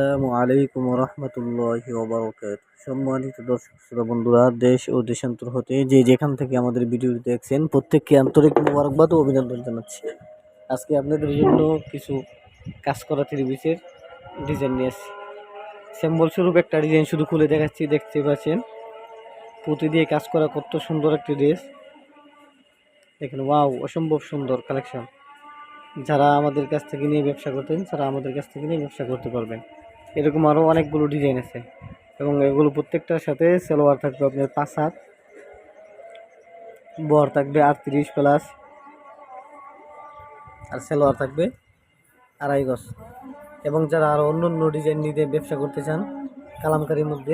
আসসালামু আলাইকুম রহমতুল্লাহি ওবারাকাতুহু। সম্মানিত দর্শক শ্রোতা বন্ধুরা, দেশ ও দেশান্তর হতে যে যেখান থেকে আমাদের ভিডিও দেখছেন প্রত্যেককে আন্তরিক মোবারকবাদ ও অভিনন্দন জানাচ্ছি। আজকে আপনাদের জন্য কিছু কাজ করা থ্রি পিসের ডিজাইন নিয়ে আসছি। স্যাম্পল স্বরূপ একটা ডিজাইন শুধু খুলে দেখাচ্ছি, দেখতে পাচ্ছেন পুঁতি দিয়ে কাজ করা কত সুন্দর একটি ড্রেস। দেখেন, ওয়াও, অসম্ভব সুন্দর কালেকশন। যারা আমাদের কাছ থেকে নিয়ে ব্যবসা করতেন তারা আমাদের কাছ থেকে নিয়ে ব্যবসা করতে পারবেন। এরকম আরও অনেকগুলো ডিজাইন আছে এবং এগুলো প্রত্যেকটার সাথে সালোয়ার থাকবে আপনার 5 হাত, বহর থাকবে 38+, আর সালোয়ার থাকবে 2.5 গজ। এবং যারা আরও অন্য অন্য ডিজাইন নিয়ে ব্যবসা করতে চান, কালামকারির মধ্যে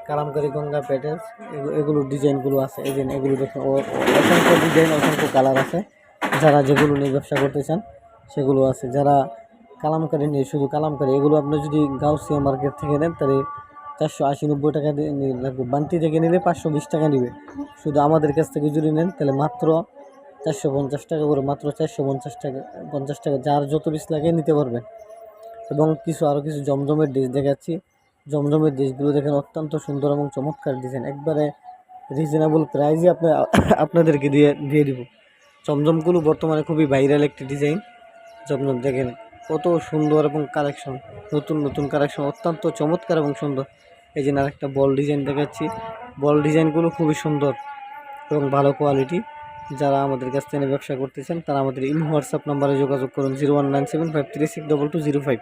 কালামকারি, গঙ্গা প্যাটেলস, এগুলোর ডিজাইনগুলো আছে। এই যে এগুলো দেখুন, অসংখ্য ডিজাইন, অসংখ্য কালার আছে। যারা যেগুলো নিয়ে ব্যবসা করতে চান সেগুলো আছে। যারা কালামকারি নিয়ে, শুধু কালামকারি, এগুলো আপনি যদি গাউসিয়া মার্কেট থেকে নেন তাহলে 480-90 টাকা লাগবে। বান্টি থেকে নিলে 520 টাকা নেবে। শুধু আমাদের কাছ থেকে যদি নেন তাহলে মাত্র 450 টাকা করে, মাত্র 450 টাকা। যার যত পিস লাগে নিতে পারবেন। এবং আরও কিছু জমজমের ড্রেস দেখাচ্ছি। জমজমের ড্রেসগুলো দেখেন, অত্যন্ত সুন্দর এবং চমৎকার ডিজাইন। একবারে রিজনেবল প্রাইসে আপনাদেরকে দিয়ে দিব। জমজমগুলো বর্তমানে খুবই ভাইরাল একটি ডিজাইন। জমজম দেখেন কত সুন্দর এবং কালেকশন, নতুন নতুন কালেকশন, অত্যন্ত চমৎকার এবং সুন্দর। এই যে আরেকটা বল ডিজাইন দেখাচ্ছি। বল ডিজাইনগুলো খুবই সুন্দর এবং ভালো কোয়ালিটি। যারা আমাদের কাছ থেকে ব্যবসা করতেছেন তারা আমাদের হোয়াটসঅ্যাপ নাম্বারে যোগাযোগ করুন 019753622005।